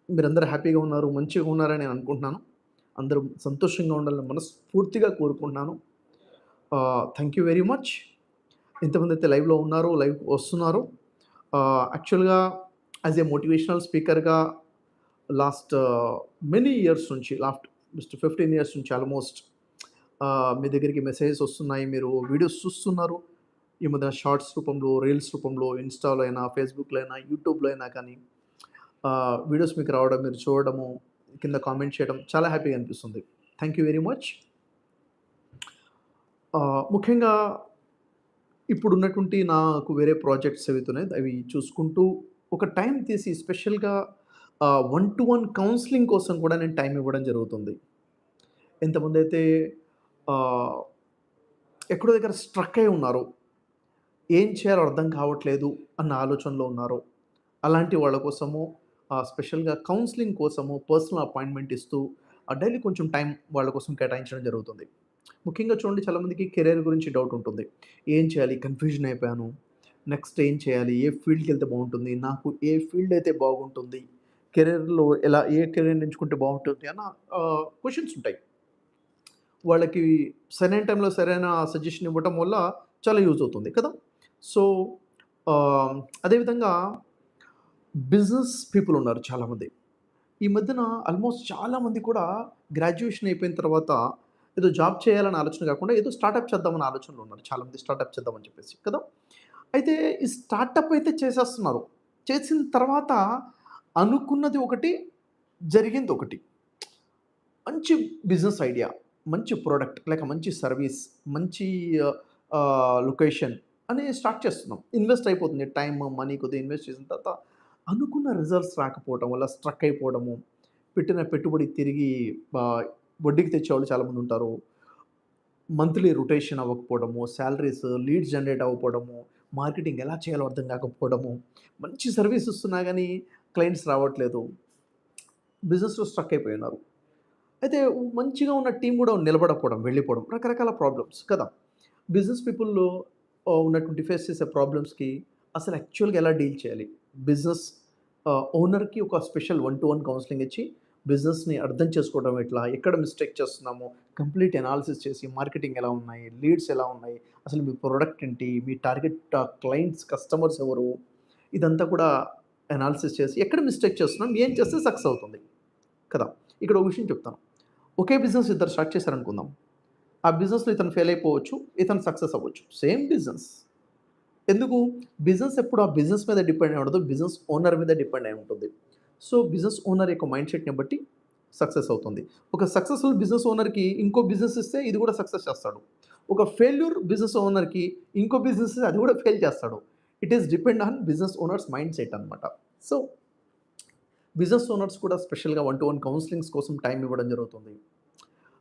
మీరందరూ హ్యాపీగా ఉన్నారు, మంచిగా ఉన్నారని నేను అనుకుంటున్నాను. అందరూ సంతోషంగా ఉండాలని మనస్ఫూర్తిగా కోరుకుంటున్నాను. Thank you very much. ఎంతమందైతే లైవ్‌లో ఉన్నారో, లైవ్‌కి వస్తున్నారో. యాక్చువల్‌గా యాస్ ఎ మోటివేషనల్ స్పీకర్‌గా లాస్ట్ మెనీ ఇయర్స్ నుంచి జస్ట్ 15 ఇయర్స్ నుంచి ఆల్మోస్ట్ మీ దగ్గరికి మెసేజెస్ వస్తున్నాయి. మీరు వీడియోస్ చూస్తున్నారు. ఈ మధ్యన షార్ట్స్ రూపంలో, రీల్స్ రూపంలో, ఇన్‌స్టాలో అయినా, ఫేస్‌బుక్‌లో అయినా, యూట్యూబ్‌లో అయినా కానీ వీడియోస్ మీకు రావడం, మీరు చూడడము, కింద కామెంట్ చేయడం చాలా హ్యాపీగా అనిపిస్తుంది. Thank you very much. ముఖ్యంగా ఇప్పుడున్నటువంటి నాకు వేరే ప్రాజెక్ట్స్ ఏవైతున్నాయి అవి చూసుకుంటూ ఒక టైం తీసి స్పెషల్‌గా వన్ టు వన్ కౌన్సెలింగ్ కోసం కూడా నేను టైం ఇవ్వడం జరుగుతుంది. ఎంతమందైతే ఆహ్, ఎక్కడో దగ్గర స్ట్రక్ అయ్యి ఉన్నారో, ఏం చేయాలో అర్థం కావట్లేదు అన్న ఆలోచనలో ఉన్నారో, అలాంటి వాళ్ళ కోసము స్పెషల్‌గా కౌన్సెలింగ్ కోసము పర్సనల్ అపాయింట్‌మెంట్ ఇస్తూ డైలీ కొంచెం టైం వాళ్ళ కోసం కేటాయించడం జరుగుతుంది. ముఖ్యంగా చూడండి చాలామందికి కెరియర్ గురించి డౌట్ ఉంటుంది. ఏం చేయాలి? కన్‌ఫ్యూజన్ అయిపోయాను. నెక్స్ట్ ఏం చేయాలి? ఏ ఫీల్డ్‌కెళ్తే బావుంటుంది? నాకు ఏ ఫీల్డ్ అయితే బాగుంటుంది? కెరియర్‌లో ఏ కెరియర్‌ని ఎంచుకుంటే బావుంటుంది అన్న క్వెషన్స్ ఉంటాయి. వాళ్ళకి సరైన టైంలో సరైన సజెషన్ ఇవ్వటం వల్ల చాలా యూజ్ అవుతుంది కదా! సో, ఆహ్, అదేవిధంగా బిజినెస్ పీపుల్ ఉన్నారు చాలామంది. ఈ మధ్యన ఆల్మోస్ట్ చాలామంది కూడా గ్రాడ్యుయేషన్ అయిపోయిన తర్వాత ఏదో జాబ్ చేయాలనే ఆలోచన కాకుండా ఏదో స్టార్టప్ చేద్దామనే ఆలోచనలో ఉన్నారు. చాలామంది స్టార్టప్ చేద్దామని చెప్పేసి కదా! అయితే ఈ స్టార్టప్ అయితే చేసేస్తున్నారు. చేసిన తర్వాత అనుకున్నది ఒకటి, జరిగింది ఒకటి. మంచి బిజినెస్ ఐడియా, మంచి ప్రొడక్ట్ లేక మంచి సర్వీస్, మంచి లొకేషన్ అని స్టార్ట్ చేస్తున్నాం. ఇన్వెస్ట్ అయిపోతుంది. టైమ్, మనీ కొద్దిగా ఇన్వెస్ట్ చేసిన తర్వాత అనుకున్న రిజల్ట్స్ రాకపోవటం వల్ల స్ట్రక్ అయిపోవడము, పెట్టిన పెట్టుబడి తిరిగి ఆహ్, వడ్డీకి తెచ్చేవాళ్ళు చాలామంది ఉంటారు. మంత్లీ రొటేషన్ అవ్వకపోవడము, సాలరీస్, లీడ్స్ జనరేట్ అవ్వకపోవడము, మార్కెటింగ్ ఎలా చేయాలో అర్థం కాకపోవడము, మంచి సర్వీస్ ఇస్తున్నా గానీ క్లయింట్స్ రావట్లేదు. బిజినెస్‌లో స్ట్రక్ అయిపోయి ఉన్నారు. అయితే మంచిగా ఉన్న టీమ్ గూడా నిలబడకపోవడం, వెళ్ళిపోవడం రకరకాల ప్రాబ్లమ్స్ కదా! బిజినెస్ పీపుల్‌లో ఉన్నటువంటి ఫేస్ చేసే ప్రాబ్లమ్స్‌కి అసలు యాక్చువల్‌గా ఎలా డీల్ చేయాలి? బిజినెస్ ఓనర్‌కి ఒక special one to one counselling ఇచ్చి, బిజినెస్‌ని అర్థం చేసుకోవడం ఎట్లా? ఎక్కడ మిస్టేక్ చేస్తున్నాము? కంప్లీట్ అనాలిసిస్ చేసి మార్కెటింగ్ ఎలా ఉన్నాయి? లీడ్స్ ఎలా ఉన్నాయి? అసలు మీ ప్రొడక్ట్ ఏంటి? మీ టార్గెట్ క్లయింట్స్, కస్టమర్స్ ఎవరు? ఇదంతా కూడా అనాలిసిస్ చేసి ఎక్కడ మిస్టేక్ చేస్తున్నాం? ఏం చేస్తే సక్సెస్ అవుతుంది? కదా! ఇక్కడ ఒక విషయం చెప్తాను. ఒకే బిజినెస్ ఇద్దరు స్టార్ట్ చేశారనుకుందాం. ఆ బిజినెస్‌లో ఇతను ఫెయిల్ అయిపోవచ్చు. ఇతను సక్సెస్ అవ్వచ్చు. Same business. ఎందుకు? బిజినెస్ ఎప్పుడు ఆ బిజినెస్ మీద డిపెండ్ అయి ఉండదు. బిజినెస్ ఓనర్ మీద డిపెండ్ అయి ఉంటుంది. సో, బిజినెస్ ఓనర్ యొక్క మైండ్‌సెట్‌ని బట్టి సక్సెస్ అవుతుంది. ఒక సక్సెస్‌ఫుల్ బిజినెస్ ఓనర్‌కి ఇంకో బిజినెస్ ఇస్తే ఇది కూడా సక్సెస్ చేస్తాడు. ఒక ఫెయిల్యూర్ బిజినెస్ ఓనర్‌కి ఇంకో బిజినెస్ ఇస్తే అది కూడా ఫెయిల్ చేస్తాడు. It is depend on business owners mindset అన్నమాట. సో, బిజినెస్ ఓనర్స్ కూడా స్పెషల్‌గా వన్ టు వన్ కౌన్సెలింగ్స్ కోసం టైమ్ ఇవ్వడం జరుగుతుంది.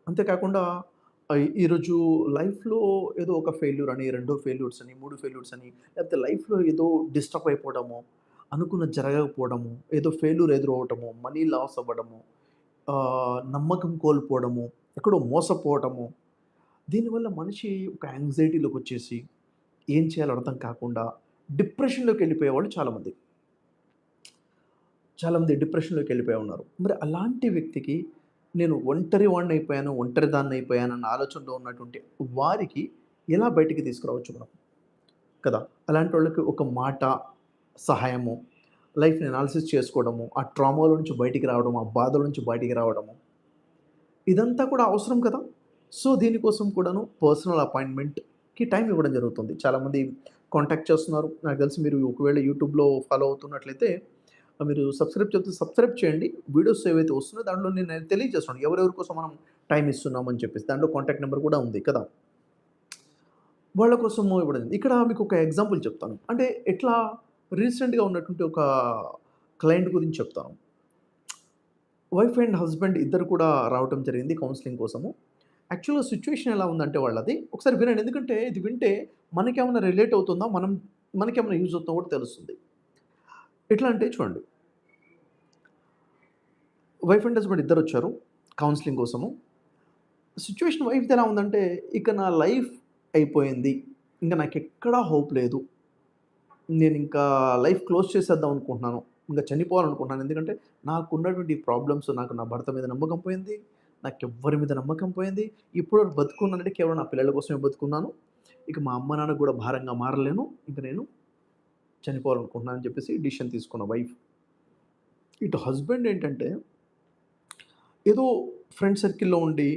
అంతే కాకుండా ఈరోజు లైఫ్‌లో ఏదో ఒక ఫెయిల్యూర్ అని, రెండో ఫెయిల్యూర్స్ అని, 3 ఫెయిల్యూర్స్ అని, లేకపోతే లైఫ్‌లో ఏదో డిస్టర్బ్ అయిపోవడము, అనుకున్నది జరగకపోవడము, ఏదో ఫెయిల్యూర్ ఎదురవ్వటము, మనీ లాస్ అవ్వడము, నమ్మకం కోల్పోవడము, ఎక్కడో మోసపోవటము. దీనివల్ల మనిషి ఒక యాంగ్జైటీలోకొచ్చేసి ఏం చేయాలో అర్థం కాకుండా డిప్రెషన్‌లోకెళ్ళిపోయేవాళ్ళు చాలామంది. చాలామంది డిప్రెషన్‌లోకెళ్ళిపోయి ఉన్నారు. మరి అలాంటి వ్యక్తికి నేను ఒంటరి వాడినయిపోయాను, ఒంటరి దాన్నయిపోయానన్న ఆలోచనలో ఉన్నటువంటి వారికి ఎలా బయటికి తీసుకురావచ్చు మనం? కదా! అలాంటోళ్ళకి ఒక మాట సహాయము, లైఫ్‌ని అనాలిసిస్ చేసుకోవడము, ఆ ట్రామాలో నుంచి బయటికి రావడము, ఆ బాధల నుంచి బయటికి రావడము, ఇదంతా కూడా అవసరం కదా! సో, దీనికోసం కూడాను పర్సనల్ అపాయింట్‌మెంట్‌కి టైమ్ ఇవ్వడం జరుగుతుంది. చాలామంది కాంటాక్ట్ చేస్తున్నారు. నాకు తెలిసి మీరు ఒకవేళ యూట్యూబ్‌లో ఫాలో అవుతున్నట్లయితే మీరు సబ్స్క్రైబ్ చేయండి. వీడియోస్ ఏవైతే వస్తున్నాయో దాంట్లో నేను తెలియజేస్తున్నాను. ఎవరెవరి కోసం మనం టైమ్ ఇస్తున్నామని చెప్పేసి. దాంట్లో కాంటాక్ట్ నంబర్ కూడా ఉంది కదా! వాళ్ళ కోసము ఇవ్వడం. ఇక్కడ మీకొక ఎగ్జాంపుల్ చెప్తాను. అంటే ఎట్లా రీసెంట్‌గా ఉన్నటువంటి ఒక క్లయింట్ గురించి చెప్తాను. వైఫ్ అండ్ హస్బెండ్ ఇద్దరు కూడా రావటం జరిగింది కౌన్సెలింగ్ కోసము. యాక్చువల్‌గా సిట్యుయేషన్ ఎలా ఉందంటే వాళ్ళది, ఒకసారి వినండి. ఎందుకంటే ఇది వింటే మనకేమన్నా రిలేట్ అవుతుందా? మనకేమన్నా యూజ్ అవుతుందో కూడా తెలుస్తుంది. ఎట్లా అంటే చూడండి. వైఫ్ అండ్ హస్బెండ్ ఇద్దరొచ్చారు కౌన్సెలింగ్ కోసము. సిట్యుయేషన్ వైఫ్‌ది ఎలా ఉందంటే, ఇక నా లైఫ్ అయిపోయింది. ఇంక నాకెక్కడా హోప్ లేదు. నేనింకా లైఫ్ క్లోజ్ చేసేద్దాం అనుకుంటున్నాను. ఇంక చనిపోవాలనుకుంటున్నాను. ఎందుకంటే నాకున్నటువంటి ప్రాబ్లమ్స్, నాకు నా భర్త మీద నమ్మకం పోయింది. నాకెవ్వరి మీద నమ్మకం పోయింది. ఇప్పుడు బతుకున్నానంటే కేవలం నా పిల్లల కోసమే బతుకున్నాను. ఇక మా అమ్మ, నాన్నకి గూడా భారంగా మారలేను. ఇంక నేను చనిపోవాలనుకుంటున్నాను అని చెప్పేసి డిసిషన్ తీసుకున్న వైఫ్. ఇటు హస్బెండ్ ఏంటంటే ఏదో ఫ్రెండ్ సర్కిల్‌లో ఉండి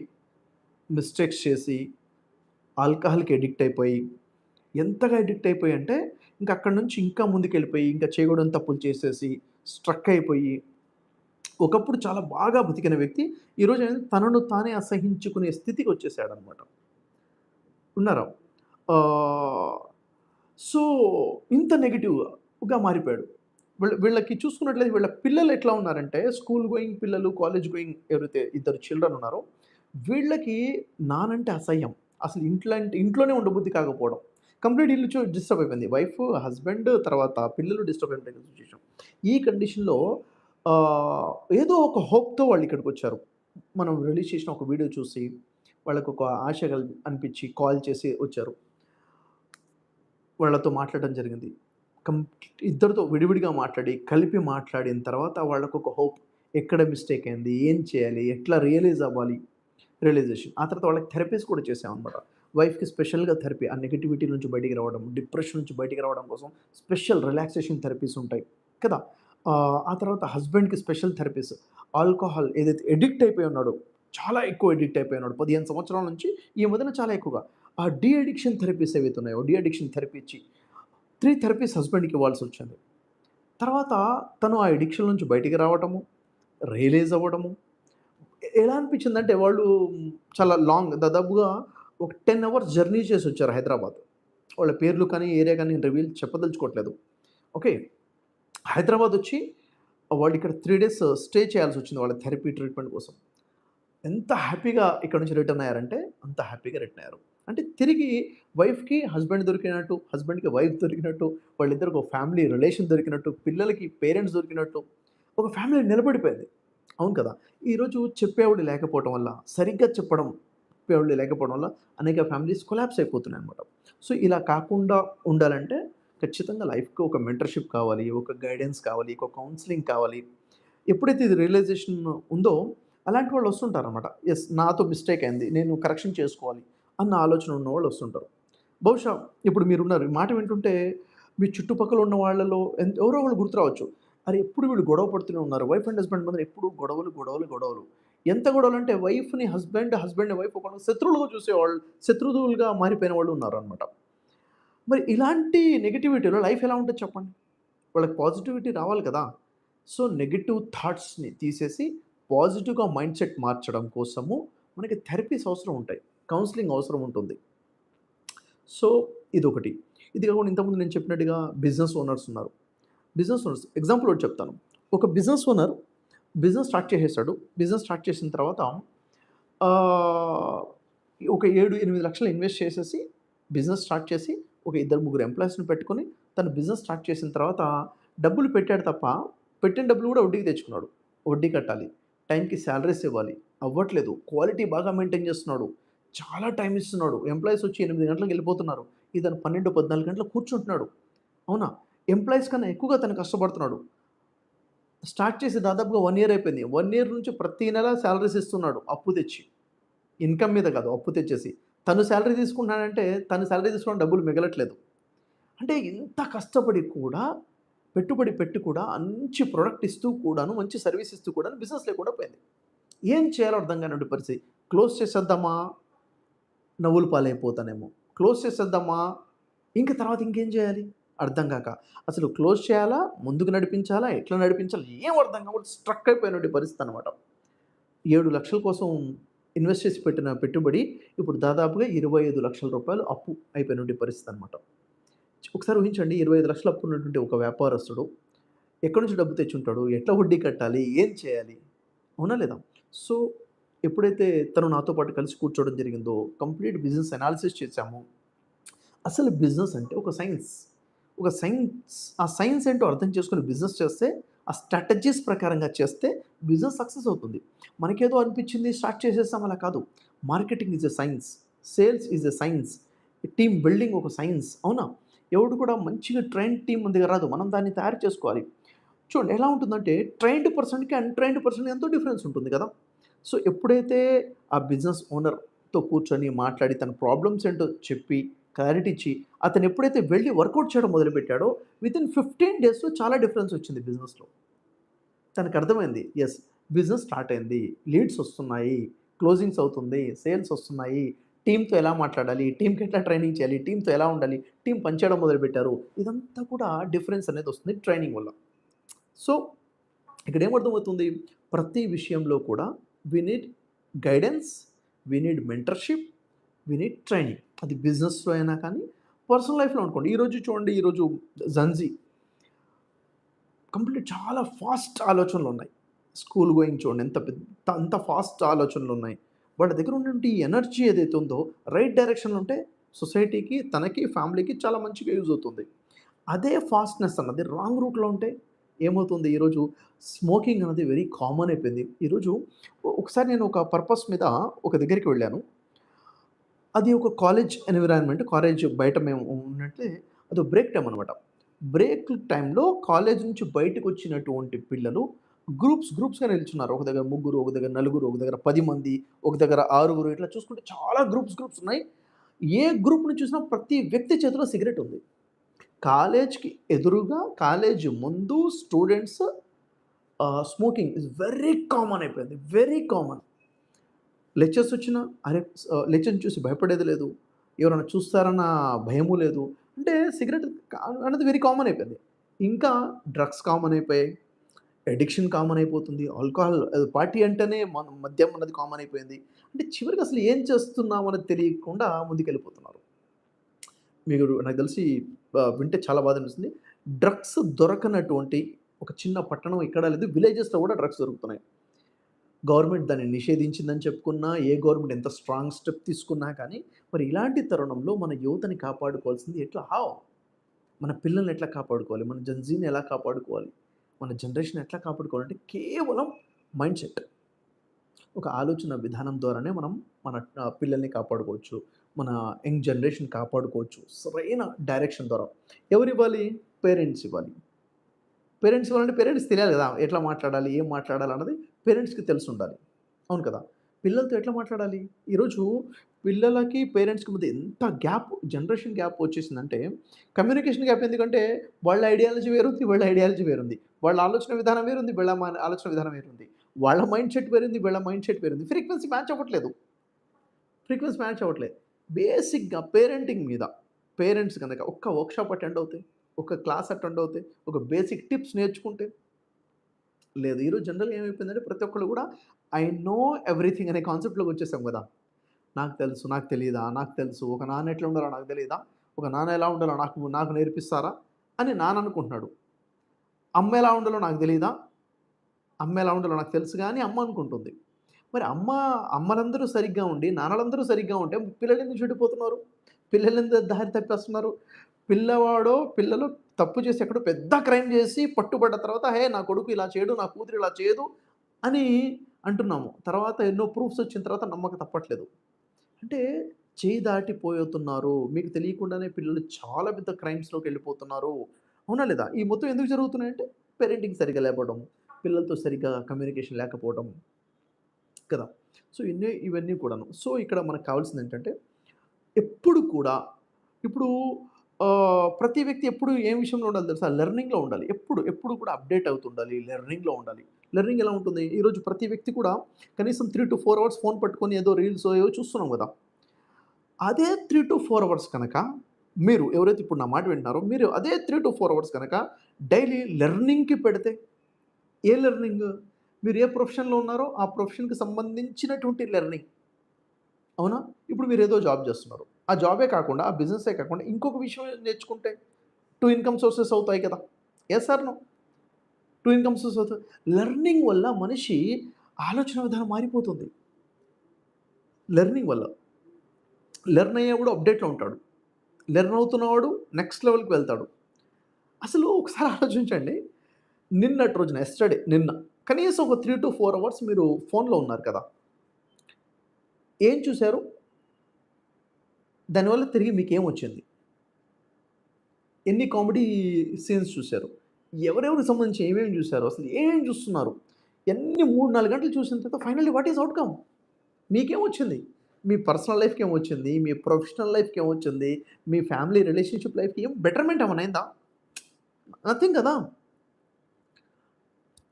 మిస్టేక్స్ చేసి ఆల్కహాల్‌కి అడిక్ట్ అయిపోయి, ఎంతగా అడిక్ట్ అయిపోయి అంటే ఇంక అక్కడి నుంచి ఇంకా ముందుకెళ్ళిపోయి, ఇంకా చేయకూడని తప్పులు చేసేసి, స్ట్రక్ అయిపోయి, ఒకప్పుడు చాలా బాగా బతికిన వ్యక్తి ఈరోజు తనను తానే అసహించుకునే స్థితికొచ్చేసాడనమాట. ఉన్నారా? ఆహ్, సో, ఇంత నెగెటివ్‌గా మారిపోయాడు. వీళ్ళకి చూసుకున్నట్లయితే వీళ్ళ పిల్లలు ఎట్లా ఉన్నారంటే, స్కూల్ గోయింగ్ పిల్లలు, కాలేజ్ గోయింగ్ ఎవరైతే ఇద్దరు చిల్డ్రన్ ఉన్నారో, వీళ్ళకి నానంటే అసహ్యం. అసలు ఇంట్లోనే ఉండబుద్ధి కాకపోవడం. కంప్లీట్ ఇల్లు డిస్టర్బ్ అయిపోయింది. వైఫ్, హస్బెండ్ తర్వాత పిల్లలు డిస్టర్బ్ అయిపోయిన సిట్యుయేషన్. ఈ కండిషన్‌లో ఆహ్, ఏదో ఒక హోప్‌తో వాళ్ళు ఇక్కడికొచ్చారు. మనం రిలీజ్ చేసిన ఒక వీడియో చూసి, వాళ్ళకొక ఆశ అనిపించి కాల్ చేసి వచ్చారు. వాళ్ళతో మాట్లాడడం జరిగింది. ఇద్దరితో విడివిడిగా మాట్లాడి, కలిపి మాట్లాడిన తర్వాత వాళ్ళకొక హోప్. ఎక్కడ మిస్టేక్ అయింది? ఏం చేయాలి? ఎట్లా రియలైజ్ అవ్వాలి? రియలైజేషన్. ఆ తర్వాత వాళ్ళకి థెరపీస్ కూడా చేశామనమాట. వైఫ్‌కి స్పెషల్‌గా థెరపీ. ఆ నెగటివిటీ నుంచి బయటికి రావడం, డిప్రెషన్ నుంచి బయటికి రావడం కోసం స్పెషల్ రిలాక్సేషన్ థెరపీస్ ఉంటాయి కదా! ఆ తర్వాత హస్బెండ్‌కి స్పెషల్ థెరపీస్. ఆల్కహాల్ ఏదైతే అడిక్ట్ అయిపోయి ఉన్నాడో, చాలా ఎక్కువ అడిక్ట్ అయిపోయి ఉన్నాడు. 15 సంవత్సరాల నుంచి ఈ మధ్యన చాలా ఎక్కువగా. ఆ డీ అడిక్షన్ థెరపీస్ ఏవైతే ఉన్నాయో, డీ అడిక్షన్ థెరపీ ఇచ్చి 3 థెరపీస్ హస్బెండ్‌కి ఇవ్వాల్సొచ్చింది. తర్వాత తను ఆ అడిక్షన్ నుంచి బయటికి రావటము, రియలైజ్ అవ్వడము. ఎలా అనిపించిందంటే వాళ్ళు చాలా లాంగ్ దాదాపుగా ఒక 10 అవర్స్ జర్నీ చేసొచ్చారు హైదరాబాద్. వాళ్ళ పేర్లు కానీ, ఏరియా కానీ నేను రివీల్ చెప్పదలుచుకోవట్లేదు. ఓకే. హైదరాబాదొచ్చి వాళ్ళిక్కడ 3 డేస్ స్టే చేయాల్సొచ్చింది వాళ్ళ థెరపీ ట్రీట్మెంట్ కోసం. ఎంత హ్యాపీగా ఇక్కడి నుంచి రిటర్న్ అయ్యారంటే, అంత హ్యాపీగా రిటర్న్ అయ్యారు. అంటే తిరిగి వైఫ్‌కి హస్బెండ్ దొరికినట్టు, హస్బెండ్‌కి వైఫ్ దొరికినట్టు, వాళ్ళిద్దరికి ఒక ఫ్యామిలీ రిలేషన్ దొరికినట్టు, పిల్లలకి పేరెంట్స్ దొరికినట్టు, ఒక ఫ్యామిలీ నిలబడిపోయింది. అవును కదా! ఈరోజు చెప్పేవాడు లేకపోవటం వల్ల, సరిగ్గా చెప్పేవాళ్ళు లేకపోవడం వల్ల అనేక ఫ్యామిలీస్ కొలాప్స్ అయిపోతున్నాయన్నమాట. సో, ఇలా కాకుండా ఉండాలంటే ఖచ్చితంగా లైఫ్‌కి ఒక మెంటర్‌షిప్ కావాలి, ఒక గైడెన్స్ కావాలి, ఒక కౌన్సెలింగ్ కావాలి. ఎప్పుడైతే ఇది రియలైజేషన్ ఉందో, అలాంటి వాళ్ళు వస్తుంటారనమాట. యెస్. నాతో మిస్టేక్ అయింది. నేను కరెక్షన్ చేసుకోవాలి అన్న ఆలోచన ఉన్నవాళ్ళు వస్తుంటారు. బహుశా ఇప్పుడు మీరున్నారు. ఈ మాట వింటుంటే మీ చుట్టుపక్కల ఉన్న వాళ్ళలో ఎవరో ఒకళ్ళు గుర్తు రావచ్చు. అరే! ఎప్పుడు వీళ్ళు గొడవ పడుతూనే ఉన్నారు. వైఫ్ అండ్ హస్బాండ్ మధ్యన ఎప్పుడు గొడవలు, గొడవలు, గొడవలు. ఎంత గొడవలంటే వైఫ్‌ని హస్బాండ్, హస్బాండ్‌ని వైఫ్ ఒకళ్ళని శత్రువులుగా చూసేవాళ్ళు, శత్రువులుగా మారిపోయిన వాళ్ళు ఉన్నారనమాట. మరి ఇలాంటి నెగటివిటీలో లైఫ్ ఎలా ఉంటది చెప్పండి? వాళ్ళకి పాజిటివిటీ రావాలి కదా! సో, నెగెటివ్ థాట్స్‌ని తీసేసి పాజిటివ్‌గా మైండ్‌సెట్ మార్చడం కోసము మనకి థెరపీస్ అవసరం ఉంటాయి. కౌన్సెలింగ్ అవసరం ఉంటుంది. సో, ఇదొకటి. ఇది కాకుండా ఇంతకుముందు నేను చెప్పినట్టుగా బిజినెస్ ఓనర్స్ ఉన్నారు. బిజినెస్ ఓనర్స్ ఎగ్జాంపుల్ ఒకటి చెప్తాను. ఒక బిజినెస్ ఓనర్ బిజినెస్ స్టార్ట్ చేసేసాడు. బిజినెస్ స్టార్ట్ చేసిన తర్వాత ఆహ్, ఒక 7, 8 లక్షలు ఇన్వెస్ట్ చేసేసి బిజినెస్ స్టార్ట్ చేసి ఒక ఇద్దరు, ముగ్గురు ఎంప్లాయీస్‌ని పెట్టుకొని తను బిజినెస్ స్టార్ట్ చేసిన తర్వాత డబ్బులు పెట్టాడు తప్ప పెట్టిన డబ్బులు కూడా వడ్డీకి తెచ్చుకున్నాడు. వడ్డీ కట్టాలి. టైంకి సాలరీస్ ఇవ్వాలి. అవ్వట్లేదు. క్వాలిటీ బాగా మెయింటైన్ చేస్తున్నాడు. చాలా టైమ్ ఇస్తున్నాడు. ఎంప్లాయీస్ వచ్చి 8 గంటలకు వెళ్ళిపోతున్నారు. ఇతను 12, 14 గంటలు కూర్చుంటున్నాడు. అవునా? ఎంప్లాయీస్ కన్నా ఎక్కువగా తను కష్టపడుతున్నాడు. స్టార్ట్ చేసి దాదాపుగా 1 ఇయర్ అయిపోయింది. 1 ఇయర్ నుంచి ప్రతి నెల సాలరీస్ ఇస్తున్నాడు అప్పు తెచ్చి. ఇన్‌కమ్ మీద కాదు అప్పు తెచ్చేసి. తను సాలరీ తీసుకుంటున్నాడంటే తను సాలరీ తీసుకోవడం డబ్బులు మిగలట్లేదు. అంటే ఇంత కష్టపడి కూడా పెట్టుబడి పెట్టి కూడా మంచి ప్రొడక్ట్ ఇస్తూ కూడాను, మంచి సర్వీస్ ఇస్తూ కూడాను బిజినెస్ లేకుండా పోయింది. ఏం చేయాలో అర్థం కానటువంటి పరిస్థితి. క్లోజ్ చేసేద్దామా? నవ్వుల పాలైపోతానేమో. క్లోజ్ చేసేద్దామా? ఇంక తర్వాత ఇంకేం చేయాలి? అర్థం కాక. అసలు క్లోజ్ చేయాలా? ముందుకు నడిపించాలా? ఎట్లా నడిపించాలి? ఏం అర్థం కాకుండా స్ట్రక్ అయిపోయినటువంటి పరిస్థితనమాట. 7,00,000 కోసం ఇన్వెస్ట్ చేసి పెట్టిన పెట్టుబడి ఇప్పుడు దాదాపుగా రూ. 25,00,000 అప్పు అయిపోయినటువంటి పరిస్థితనమాట. ఒకసారి ఊహించండి 25,00,000 అప్పు ఉన్నటువంటి ఒక వ్యాపారస్తుడు ఎక్కడి నుంచి డబ్బు తెచ్చుంటాడు? ఎట్లా వడ్డీ కట్టాలి? ఏం చేయాలి? అవునా లేదా? సో, ఎప్పుడైతే తను నాతో పాటు కలిసి కూర్చోవడం జరిగిందో, కంప్లీట్ బిజినెస్ అనాలిసిస్ చేశాము. అసలు బిజినెస్ అంటే ఒక సైన్స్. ఒక సైన్స్ ఆ సైన్స్ ఏంటో అర్థం చేసుకొని బిజినెస్ చేస్తే, ఆ స్ట్రాటజీస్ ప్రకారంగా చేస్తే బిజినెస్ సక్సెస్ అవుతుంది. మనకేదో అనిపించింది స్టార్ట్ చేసేసాం అలా కాదు. Marketing is a science. Sales is a science. Team building ఒక సైన్స్. అవునా? ఎవడు కూడా మంచిగా ట్రైన్డ్ టీమ్ మన దగ్గర రాదు. మనం దాన్ని తయారు చేసుకోవాలి. చూడండి ఎలా ఉంటుందంటే ట్రైన్డ్ పర్సన్‌కి, అన్‌ట్రైన్డ్ పర్సన్‌కి ఎంతో డిఫరెన్స్ ఉంటుంది కదా! సో, ఎప్పుడైతే ఆ బిజినెస్ ఓనర్‌తో కూర్చొని మాట్లాడి తన ప్రాబ్లమ్స్ ఏంటో చెప్పి, క్లారిటీ ఇచ్చి, అతను ఎప్పుడైతే వెళ్లి వర్కౌట్ చేయడం మొదలుపెట్టాడో వితిన్ 15 డేస్‌లో చాలా డిఫరెన్స్ వచ్చింది బిజినెస్‌లో. తనకర్థమైంది. యెస్. బిజినెస్ స్టార్ట్ అయింది. లీడ్స్ వస్తున్నాయి. క్లోజింగ్స్ అవుతుంది. సేల్స్ వస్తున్నాయి. టీమ్‌తో ఎలా మాట్లాడాలి? టీమ్‌కి ఎట్లా ట్రైనింగ్ చేయాలి? టీమ్‌తో ఎలా ఉండాలి? టీమ్ పనిచేయడం మొదలుపెట్టారు. ఇదంతా కూడా డిఫరెన్స్ అనేది వస్తుంది ట్రైనింగ్ వల్ల. సో, ఇక్కడ ఏమర్థమవుతుంది? ప్రతి విషయంలో కూడా we need guidance, we need mentorship, we need training. అది బిజినెస్‌లో అయినా కానీ, పర్సనల్ లైఫ్‌లో అనుకోండి. ఈరోజు చూడండి, ఈరోజు జెన్‌జీ చాలా ఫాస్ట్ ఆలోచనలున్నాయి. స్కూల్ గోయింగ్ చూడండి అంత ఫాస్ట్ ఆలోచనలున్నాయి. వాళ్ళ దగ్గర ఉన్నటువంటి ఎనర్జీ ఏదైతే ఉందో రైట్ డైరెక్షన్‌లో ఉంటే సొసైటీకి, తనకి, ఫ్యామిలీకి చాలా మంచిగా యూజ్ అవుతుంది. అదే ఫాస్ట్‌నెస్ అన్నది రాంగ్ రూట్‌లో ఉంటే ఏమవుతుంది? ఈరోజు స్మోకింగ్ అనేది వెరీ కామన్ అయిపోయింది. ఈరోజు ఒకసారి నేను ఒక పర్పస్ మీద ఒక దగ్గరికి వెళ్ళాను. అది ఒక కాలేజ్ ఎన్విరాన్మెంట్. కాలేజ్ బయట మేము ఉన్నట్లే అదో బ్రేక్ టైమ్ అనమాట. బ్రేక్ టైమ్‌లో కాలేజ్ నుంచి బయటకొచ్చినటువంటి పిల్లలు గ్రూప్స్‌గా నిల్చున్నారు. ఒక దగ్గర ముగ్గురు, ఒక దగ్గర నలుగురు, ఒక దగ్గర 10 మంది, ఒక దగ్గర ఆరుగురు, ఇట్లా చూసుకుంటే చాలా గ్రూప్స్ ఉన్నాయి. ఏ గ్రూప్‌ని చూసినా ప్రతి వ్యక్తి చేతిలో సిగరెట్ ఉంది. కాలేజ్‌కి ఎదురుగా, కాలేజ్ ముందు students smoking is very common అయిపోయింది. Very common. లెక్చర్స్ వచ్చినా లెక్చర్‌ని చూసి భయపడేది లేదు. ఎవరైనా చూస్తారన్న భయము లేదు. అంటే సిగరెట్ అనేది వెరీ కామన్ అయిపోయింది. ఇంకా డ్రగ్స్ కామన్ అయిపోయాయి. అడిక్షన్ కామన్ అయిపోతుంది. ఆల్కహాల్ పార్టీ అంటేనే మద్యం అన్నది కామన్ అయిపోయింది. అంటే చివరికి అసలు ఏం చేస్తున్నామన్నది తెలియకుండా ముందుకెళ్ళిపోతున్నారు. మీకు నాకు తెలిసి వింటే చాలా బాధనిపిస్తుంది. డ్రగ్స్ దొరకనటువంటి ఒక చిన్న పట్టణం ఎక్కడా లేదు. విలేజెస్‌లో కూడా డ్రగ్స్ దొరుకుతున్నాయి. గవర్నమెంట్ దాన్ని నిషేధించిందని చెప్పుకున్నా, ఏ గవర్నమెంట్ ఎంత స్ట్రాంగ్ స్టెప్ తీసుకున్నా కానీ, మరి ఇలాంటి తరుణంలో మన యువతని కాపాడుకోవాల్సింది ఎట్లా? హౌ? మన పిల్లల్ని ఎట్లా కాపాడుకోవాలి? మన జెన్‌జీని ఎలా కాపాడుకోవాలి? మన జనరేషన్ ఎట్లా కాపాడుకోవాలంటే కేవలం మైండ్‌సెట్. ఒక ఆలోచన విధానం ద్వారానే మనం మన పిల్లల్ని కాపాడుకోవచ్చు. మన యంగ్ జనరేషన్ కాపాడుకోవచ్చు. సరైన డైరెక్షన్ ద్వారా. ఎవరివ్వాలి? పేరెంట్స్ ఇవ్వాలి. పేరెంట్స్ ఇవ్వాలంటే పేరెంట్స్ తెలియాలి గదా! ఎట్లా మాట్లాడాలి? ఏం మాట్లాడాలన్నది పేరెంట్స్‌కి తెలిసుండాలి. అవును కదా! పిల్లలతో ఎట్లా మాట్లాడాలి? ఈరోజు పిల్లలకి, పేరెంట్స్‌కి మధ్య ఎంత జనరేషన్ గ్యాప్ వచ్చేసిందంటే, కమ్యూనికేషన్ గ్యాప్ ఎందుకంటే, వాళ్ళ ఐడియాలజీ వేరుంది, వీళ్ళ ఐడియాలజీ వేరుంది. వాళ్ళ ఆలోచన విధానం వేరుంది, వీళ్ళ ఆలోచన విధానం వేరుంది. వాళ్ళ మైండ్ సెట్ వేరుంది, వీళ్ళ మైండ్ సెట్ వేరుంది. ఫ్రీక్వెన్సీ మ్యాచ్ అవ్వట్లేదు. బేసిక్‌గా పేరెంటింగ్ మీద పేరెంట్స్ గనక ఒక్క వర్క్‌షాప్ అటెండ్ అవుతే, ఒక క్లాస్ అటెండ్ అవుతే, ఒక బేసిక్ టిప్స్ నేర్చుకుంటే లేదు. ఈరోజు జనరల్‌గా ఏమైపోయిందంటే ప్రతి ఒక్కళ్ళు గూడా ఐ నో ఎవ్రీథింగ్ అనే కాన్సెప్ట్‌లోకి వచ్చేసాం గదా! నాకు తెలుసు, నాకు తెలీదా? నాకు తెలుసు. ఒక నాన్న ఎట్లా ఉండాలో నాకు తెలీదా? ఒక నాన్న ఎలా ఉండాలో నాకు నాకు నేర్పిస్తారా? అని నాన్న అనుకుంటున్నాడు. అమ్మ ఎలా ఉండాలో నాకు తెలీదా? అమ్మ ఎలా ఉండాలో నాకు తెలుసుగా అని అమ్మ అనుకుంటుంది. మరి అమ్మలందరూ సరిగ్గా ఉండి, నాన్నలందరూ సరిగ్గా ఉంటే పిల్లలెందుకు చెడిపోతున్నారు? పిల్లలెందుకు దారి తప్పేస్తున్నారు? పిల్లలు తప్పు చేసి ఎక్కడో పెద్ద క్రైమ్ చేసి పట్టుబడ్డ తర్వాత, "హే! నా కొడుకు ఇలా చేయడు, నా కూతురు ఇలా చేయదు" అని అంటున్నాము. తర్వాత ఎన్నో ప్రూఫ్స్ వచ్చిన తర్వాత నమ్మక తప్పట్లేదు. అంటే చేయి దాటిపోతున్నారు. మీకు తెలియకుండానే పిల్లలు చాలా పెద్ద క్రైమ్స్‌లోకెళ్ళిపోతున్నారు. అవునా లేదా? ఈ మొత్తం ఎందుకు జరుగుతున్నాయంటే పేరెంటింగ్ సరిగ్గా లేకపోవడం, పిల్లలతో సరిగ్గా కమ్యూనికేషన్ లేకపోవడం కదా! సో, ఇవన్నీ కూడాను. సో, ఇక్కడ మనకు కావాల్సిందేంటంటే ఎప్పుడు కూడా ఇప్పుడు ప్రతి వ్యక్తి ఎప్పుడు ఏ విషయంలో ఉండాలి తెలుసా? లెర్నింగ్‌లో ఉండాలి. ఎప్పుడు కూడా అప్‌డేట్ అవుతుండాలి. లెర్నింగ్‌లో ఉండాలి. లెర్నింగ్ ఎలా ఉంటుంది? ఈరోజు ప్రతి వ్యక్తి కూడా కనీసం 3-4 అవర్స్ ఫోన్ పట్టుకొని ఏదో రీల్సో ఏవో చూస్తున్నాం గదా! అదే 3-4 అవర్స్ కనుక మీరు ఎవరైతే ఇప్పుడు నా మాట వింటున్నారో, మీరు అదే 3-4 అవర్స్ గనక డైలీ లెర్నింగ్‌కి పెడితే, ఏ లెర్నింగ్? మీరు ఏ ప్రొఫెషన్‌లో ఉన్నారో, ఆ ప్రొఫెషన్‌కి సంబంధించినటువంటి లెర్నింగ్. అవునా? ఇప్పుడు మీరేదో జాబ్ జేస్తున్నారు. ఆ జాబే కాకుండా, ఆ బిజినెసే కాకుండా ఇంకొక విషయం నేర్చుకుంటే 2 ఇన్‌కమ్ సోర్సెస్ అవుతాయి కదా! Yes or no? 2 income sources అవుతాయి. లెర్నింగ్ వల్ల మనిషి ఆలోచన విధానం మారిపోతుంది. లెర్నింగ్ వల్ల. లెర్న్ అయ్యేవాడు అప్‌డేట్‌లో ఉంటాడు. లెర్న్ అవుతున్నవాడు నెక్స్ట్ లెవెల్‌కి వెళ్తాడు. అసలు ఒకసారి ఆలోచించండి. నిన్నటి రోజున నిన్న కనీసం ఒక 3-4 అవర్స్ మీరు ఫోన్‌లో ఉన్నారు కదా! ఏం చూసారు? దానివల్ల తిరిగి మీకేమొచ్చింది? ఎన్ని కామెడీ సీన్స్ చూసారు? ఎవరెవరికి సంబంధించి ఏమేమి చూసారు? అసలు ఏమేమి చూస్తున్నారు? ఎన్ని 3, 4 గంటలు చూసిన తర్వాత ఫైనల్లీ వాట్ ఈస్ ఔట్‌కమ్? మీకేమొచ్చింది? మీ పర్సనల్ లైఫ్‌కేమొచ్చింది? మీ ప్రొఫెషనల్ లైఫ్‌కేమొచ్చింది? మీ ఫ్యామిలీ రిలేషన్‌షిప్ లైఫ్‌కి ఏం బెటర్‌మెంట్ ఏమన్నా అయిందా? నథింగ్ కదా!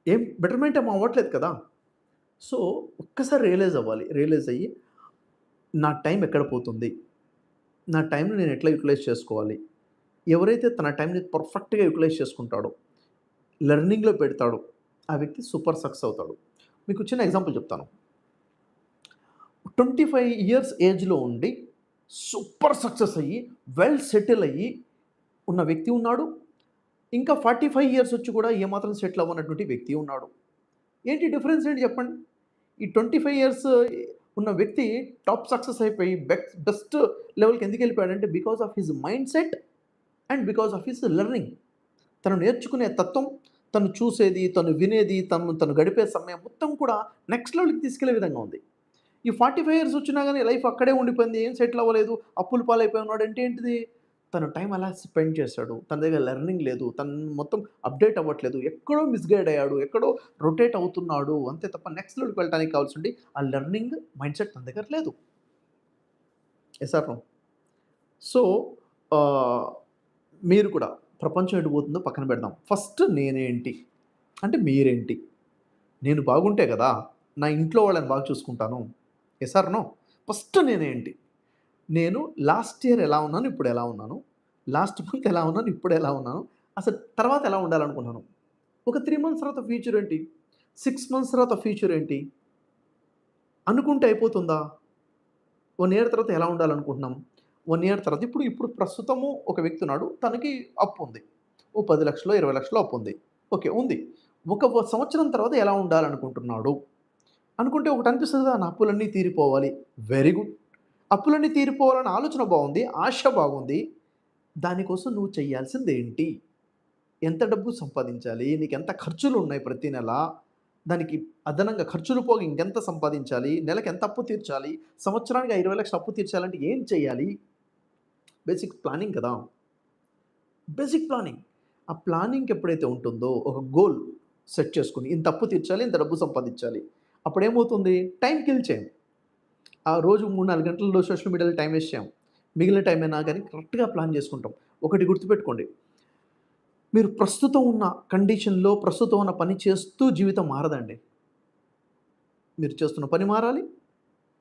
ఏం బెటర్‌మెంట్ ఏమి అవ్వట్లేదు కదా! సో, ఒక్కసారి రియలైజ్ అవ్వాలి. రియలైజ్ అయ్యి, నా టైం ఎక్కడ పోతుంది? నా టైంని నేను ఎట్లా యుటిలైజ్ చేసుకోవాలి? ఎవరైతే తన టైంని పర్ఫెక్ట్‌గా యుటిలైజ్ చేసుకుంటాడో, లెర్నింగ్‌లో పెడతాడో, ఆ వ్యక్తి సూపర్ సక్సెస్ అవుతాడు. మీకు చిన్న ఎగ్జాంపుల్ చెప్తాను. 25 ఇయర్స్ ఏజ్‌లో ఉండి, సూపర్ సక్సెస్ అయ్యి, వెల్ సెటిల్ అయ్యి ఉన్న వ్యక్తి ఉన్నాడు. ఇంకా 45 ఇయర్స్ వచ్చి కూడా ఏమాత్రం సెటిల్ అవ్వనటువంటి వ్యక్తి ఉన్నాడు. ఏంటి డిఫరెన్స్ ఏంటి చెప్పండి? ఈ 25 ఇయర్స్ ఉన్న వ్యక్తి టాప్ సక్సెస్ అయిపోయి బెస్ట్ లెవెల్‌కి ఎందుకెళ్ళిపోయాడంటే because of his mindset and because of his learning. తను నేర్చుకునే తత్వం, తను చూసేది, తను వినేది, తను గడిపే సమయం మొత్తం కూడా నెక్స్ట్ లెవెల్‌కి తీసుకెళ్ళే విధంగా ఉంది. ఈ 45 ఇయర్స్ వచ్చినా గాని లైఫ్ అక్కడే ఉండిపోయింది. ఏం సెటిల్ అవ్వలేదు. అప్పుల పాలైపోయి ఉన్నాడంటే ఏంటిది? తను టైం అలా స్పెండ్ చేశాడు. తన దగ్గర లెర్నింగ్ లేదు. తను మొత్తం అప్‌డేట్ అవ్వట్లేదు. ఎక్కడో మిస్‌గైడ్ అయ్యాడు. ఎక్కడో రొటేట్ అవుతున్నాడు. అంతే తప్ప నెక్స్ట్ లెవెల్‌కి వెళ్ళటానికి కావాల్సింది ఆ లెర్నింగ్ మైండ్‌సెట్ తన దగ్గర లేదు. Yes or no? సో, ఆహ్, మీరు కూడా ప్రపంచం ఎటు పోతుందో పక్కన పెడదాం. ఫస్ట్ నేనేంటి? అంటే మీరేంటి? నేను బాగుంటే గదా! నా ఇంట్లో వాళ్ళని బాగా చూసుకుంటాను. Yes or no? ఫస్ట్ నేనేంటి? నేను లాస్ట్ ఇయర్ ఎలా ఉన్నాను, ఇప్పుడు ఎలా ఉన్నాను? లాస్ట్ మంత్ ఎలా ఉన్నాను, ఇప్పుడు ఎలా ఉన్నాను? అసలు తర్వాత ఎలా ఉండాలనుకుంటున్నాను? ఒక 3 మంత్స్ తర్వాత ఫ్యూచర్ ఏంటి? 6 మంత్స్ తర్వాత ఫ్యూచర్ ఏంటి? అనుకుంటే అయిపోతుందా? 1 ఇయర్ తర్వాత ఎలా ఉండాలనుకుంటున్నాం? 1 ఇయర్ తర్వాత ఇప్పుడు ప్రస్తుతము ఒక వ్యక్తి ఉన్నాడు. తనకి అప్పుంది. ఓ 10,00,000 20,00,000 అప్పుంది. ఓకే. ఉంది. ఒక సంవత్సరం తర్వాత ఎలా ఉండాలనుకుంటున్నాడు? అనుకుంటే ఒకటనిపిస్తది కదా! నా అప్పులన్నీ తీరిపోవాలి. Very good. అప్పులన్నీ తీరిపోవాలన్న ఆలోచన బావుంది. ఆశ బాగుంది. దానికోసం నువ్వు చేయాల్సిందేంటి? ఎంత డబ్బు సంపాదించాలి? నీకెంత ఖర్చులున్నాయి ప్రతి నెల? దానికి అదనంగా ఖర్చులు పోగా ఇంకెంత సంపాదించాలి? నెలకి ఎంత అప్పు తీర్చాలి? సంవత్సరానికి ఆ 20,00,000 అప్పు తీర్చాలంటే ఏం చేయాలి? బేసిక్ ప్లానింగ్ కదా! Basic planning. ఆ ప్లానింగ్ ఎప్పుడైతే ఉంటుందో ఒక గోల్ సెట్ చేసుకొని ఇంత అప్పు తీర్చాలి, ఇంత డబ్బు సంపాదించాలి. అప్పుడేమవుతుంది? టైమ్ కిల్ చేయం. ఆ రోజు 3, 4 గంటల్లో సోషల్ మీడియాలో టైమ్ వేస్ట్ చేయం. మిగిలిన టైం అయినా గాని కరెక్ట్‌గా ప్లాన్ చేసుకుంటాం. ఒకటి గుర్తుపెట్టుకోండి. మీరు ప్రస్తుతం ఉన్న కండిషన్‌లో, ప్రస్తుతం ఉన్న పని చేస్తూ జీవితం మారదండి. మీరు చేస్తున్న పని మారాలి.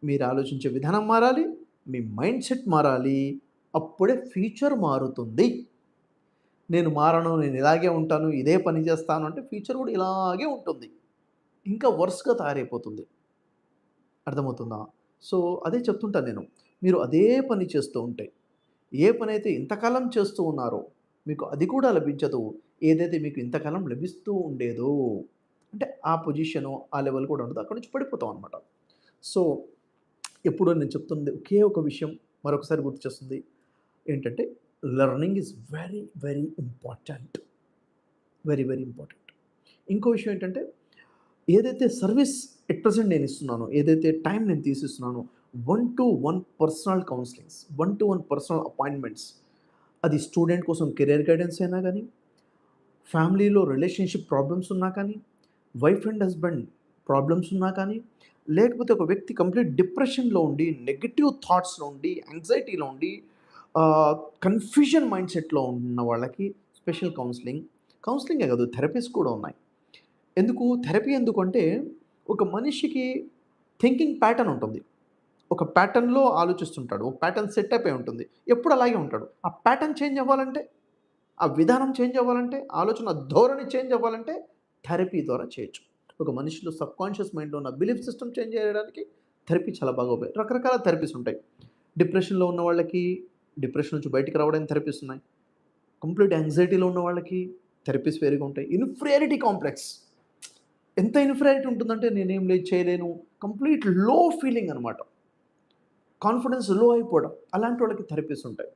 మీరు ఆలోచించే విధానం మారాలి. మీ మైండ్‌సెట్ మారాలి. అప్పుడే ఫ్యూచర్ మారుతుంది. నేను మారను, నేను ఇలాగే ఉంటాను, ఇదే పని చేస్తాను అంటే ఫ్యూచర్ కూడా ఇలాగే ఉంటుంది. ఇంకా వర్స్‌గా తయారైపోతుంది. అర్థమవుతుందా? సో, అదే చెప్తుంటాను నేను. మీరు అదే పని చేస్తూ ఉంటే, ఏ పనైతే ఇంతకాలం చేస్తూ ఉన్నారో, మీకు అది కూడా లభించదు. ఏదైతే మీకు ఇంతకాలం లభిస్తూ ఉండేదో, అంటే ఆ పొజిషను, ఆ లెవెల్ కూడా ఉండదు. అక్కడి నుంచి పడిపోతామనమాట. సో, ఎప్పుడూ నేను చెప్తుంది ఒకే ఒక విషయం మరొకసారి గుర్తు చేస్తుంది. ఏంటంటే, learning is very, very important. Very, very important. ఇంకో విషయం ఏంటంటే, ఏదైతే సర్విస్ ఎట్ ప్రెజెంట్ నేను ఇస్తున్నానో, ఏదైతే టైం నేను తీసిస్తున్నానో, 1-1 పర్సనల్ కౌన్సెలింగ్స్, 1-1 పర్సనల్ అపాయింట్మెంట్స్ అది స్టూడెంట్ కోసం కెరియర్ గైడెన్స్ అయినా గానీ, ఫ్యామిలీలో రిలేషన్‌షిప్ ప్రాబ్లమ్స్ ఉన్నా కానీ, వైఫ్ అండ్ హస్బెండ్ ప్రాబ్లమ్స్ ఉన్నా కానీ, లేకపోతే ఒక వ్యక్తి కంప్లీట్ డిప్రెషన్‌లో ఉండి, నెగెటివ్ థాట్స్‌లో ఉండి, యాంగ్జైటీలో ఉండి, ఆహ్, కన్‌ఫ్యూజన్ మైండ్‌సెట్‌లో ఉన్న వాళ్ళకి స్పెషల్ కౌన్సెలింగ్, కౌన్సెలింగే కాదు థెరపీస్ కూడా ఉన్నాయి. ఎందుకు? థెరపీ ఎందుకంటే, ఒక మనిషికి థింకింగ్ ప్యాటర్న్ ఉంటుంది. ఒక ప్యాటర్న్‌లో ఆలోచిస్తుంటాడు. ఒక ప్యాటర్న్ సెట్ అయిపోయి ఉంటుంది. ఎప్పుడు అలాగే ఉంటాడు. ఆ ప్యాటర్న్ చేంజ్ అవ్వాలంటే, ఆ విధానం చేంజ్ అవ్వాలంటే, ఆలోచన ధోరణి చేంజ్ అవ్వాలంటే థెరపీ ద్వారా చేయొచ్చు. ఒక మనిషిలో సబ్‌కాన్షియస్ మైండ్‌లో ఉన్న బిలీఫ్ సిస్టమ్ చేంజ్ చేయడానికి థెరపీ చాలా బాగా రకరకాల థెరపీస్ ఉంటాయి. డిప్రెషన్‌లో ఉన్న వాళ్ళకి డిప్రెషన్ నుంచి బయటికి రావడానికి థెరపీస్ ఉన్నాయి. కంప్లీట్ యాంగ్జైటీలో ఉన్న వాళ్ళకి థెరపీస్ వేరేగా ఉంటాయి. ఇన్ఫీరియారిటీ కాంప్లెక్స్ ఎంత ఇన్ఫీరియారిటీ ఉంటుందంటే నేనేం లేదు చేయలేను. కంప్లీట్ లో ఫీలింగ్ అనమాట. కాన్ఫిడెన్స్ లో అయిపోవడం. అలాంటి వాళ్ళకి థెరపీస్ ఉంటాయి.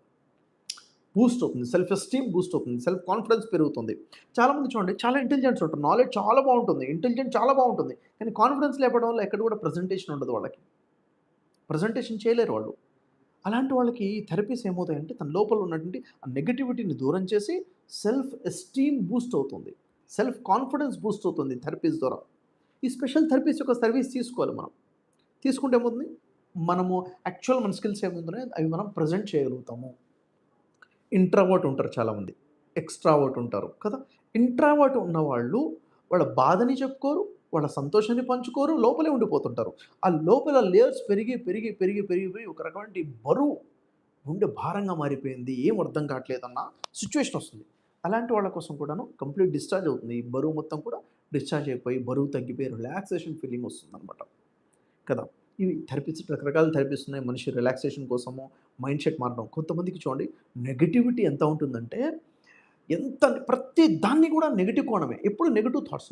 బూస్ట్ అవుతుంది. సెల్ఫ్ ఎస్టీమ్ బూస్ట్ అవుతుంది. సెల్ఫ్ కాన్ఫిడెన్స్ పెరుగుతుంది. చాలామంది చూడండి చాలా ఇంటెలిజెన్స్ ఉంటారు. నాలెడ్జ్ చాలా బావుంటుంది. ఇంటెలిజెంట్ చాలా బావుంటుంది. కానీ కాన్ఫిడెన్స్ లేకపోవడం వల్ల ఎక్కడ కూడా ప్రెజెంటేషన్ ఉండదు వాళ్ళకి. ప్రెజెంటేషన్ చేయలేరు వాళ్ళు. అలాంటి వాళ్ళకి థెరపీస్ ఏమవుతాయంటే తన లోపల ఉన్నటువంటి ఆ నెగటివిటీని దూరం చేసి సెల్ఫ్ ఎస్టీమ్ బూస్ట్ అవుతుంది. సెల్ఫ్ కాన్ఫిడెన్స్ బూస్ట్ అవుతుంది థెరపీస్ ద్వారా. ఈ స్పెషల్ థెరపీస్ యొక్క సర్వీస్ తీసుకోవాలి మనం. తీసుకుంటే ఏమవుతుంది? మనము యాక్చువల్ మన స్కిల్స్ ఏముంటున్నాయో అవి మనం ప్రెజెంట్ చేయగలుగుతాము. ఇంట్రావర్ట్ ఉంటారు చాలామంది. ఎక్స్‌ట్రావర్ట్ ఉంటారు కదా! ఇంట్రావర్ట్ ఉన్నవాళ్ళు వాళ్ళ బాధని చెప్పుకోరు, వాళ్ళ సంతోషాన్ని పంచుకోరు, లోపలే ఉండిపోతుంటారు. ఆ లోపల లేయర్స్ పెరిగిపోయి ఒక రకమైన బరువు, గుండె భారంగా మారిపోయింది. ఏం అర్థం కావట్లేదన్న సిట్యుయేషన్ వస్తుంది. అలాంటి వాళ్ళ కోసం కూడాను కంప్లీట్ డిశ్చార్జ్ అవుతుంది. ఈ బరువు మొత్తం కూడా డిశ్చార్జ్ అయిపోయి, బరువు తగ్గిపోయి రిలాక్సేషన్ ఫీలింగ్ వస్తుందనమాట. కదా! ఇవి థెరపీస్ రకరకాల థెరపీస్ ఉన్నాయి. మనిషి రిలాక్సేషన్ కోసము, మైండ్ సెట్ మారడం. కొంతమందికి చూడండి నెగటివిటీ ఎంత ఉంటుందంటే, ఎంత ప్రతి దాన్ని కూడా నెగెటివ్ కోణమే. ఎప్పుడు నెగెటివ్ థాట్స్.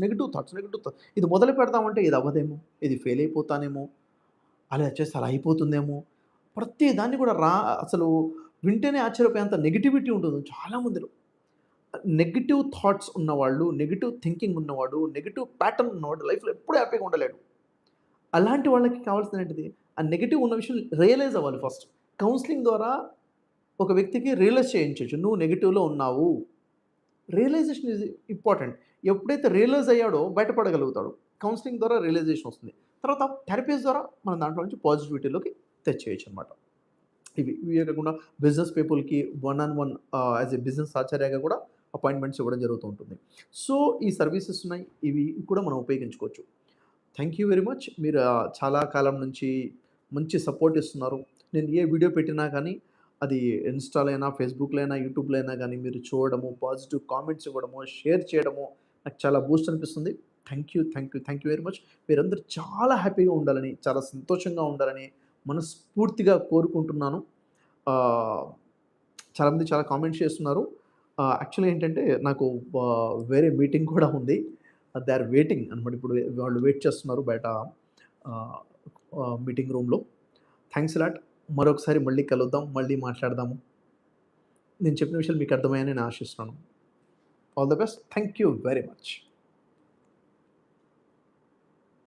ఇది మొదలు పెడదామంటే ఇది అవ్వదేమో, ఇది ఫెయిల్ అయిపోతానేమో, అలా చేస్తే అలా అయిపోతుందేమో, ప్రతి దాన్ని కూడా అసలు వింటేనే ఆశ్చర్యపోయేంత నెగటివిటీ ఉంటుంది చాలా మందిలో. నెగెటివ్ థాట్స్ ఉన్నవాళ్ళు, నెగెటివ్ థింకింగ్ ఉన్నవాడు, నెగెటివ్ ప్యాటర్న్ ఉన్నవాడు లైఫ్‌లో ఎప్పుడు హ్యాపీగా ఉండలేడు. అలాంటి వాళ్ళకి కావాల్సిందేంటిది? ఆ నెగెటివ్ ఉన్న విషయం రియలైజ్ అవ్వాలి ఫస్ట్. కౌన్సెలింగ్ ద్వారా ఒక వ్యక్తికి రియలైజ్ చేయించొచ్చు. నువ్వు నెగెటివ్‌లో ఉన్నావు. Realisation is important. ఎప్పుడైతే రియలైజ్ అయ్యాడో బయటపడగలుగుతాడు. కౌన్సెలింగ్ ద్వారా రియలైజేషన్ వస్తుంది. తర్వాత థెరపీస్ ద్వారా మనం దాంట్లో నుంచి పాజిటివిటీలోకి తెచ్చేయొచ్చనమాట. ఇవే కాకుండా బిజినెస్ పీపుల్‌కి one on one as a business ఆచార్యగా కూడా అపాయింట్మెంట్స్ ఇవ్వడం జరుగుతూ ఉంటుంది. సో, ఈ సర్వీసెస్ ఉన్నాయి. ఇవి కూడా మనం ఉపయోగించుకోవచ్చు. Thank you very much. మీరు చాలా కాలం నుంచి మంచి సపోర్ట్ ఇస్తున్నారు. నేను ఏ వీడియో పెట్టినా గానీ, అది ఇన్‌స్టాలో అయినా, ఫేస్‌బుక్‌లో అయినా, యూట్యూబ్‌లో అయినా గానీ మీరు చూడడము, పాజిటివ్ కామెంట్స్ ఇవ్వడము, షేర్ చేయడము నాకు చాలా బూస్ట్ అనిపిస్తుంది. Thank you very much. మీరందరూ చాలా హ్యాపీగా ఉండాలని, చాలా సంతోషంగా ఉండాలని మనస్ఫూర్తిగా కోరుకుంటున్నాను. ఆహ్, చాలామంది చాలా కామెంట్స్ చేస్తున్నారు. యాక్చువల్‌గా ఏంటంటే నాకు వేరే మీటింగ్ కూడా ఉంది. దే ఆర్ వెయిటింగ్ అనమాట. ఇప్పుడు వాళ్ళు వెయిట్ చేస్తున్నారు బయట ఆహ్, మీటింగ్ రూమ్‌లో. Thanks a lot. మరొకసారి మళ్ళీ కలుద్దాం. మళ్ళీ మాట్లాడదాము. నేను చెప్పిన విషయాలు మీకు అర్థమయ్యాయని నేను ఆశిస్తున్నాను. All the best. Thank you very much.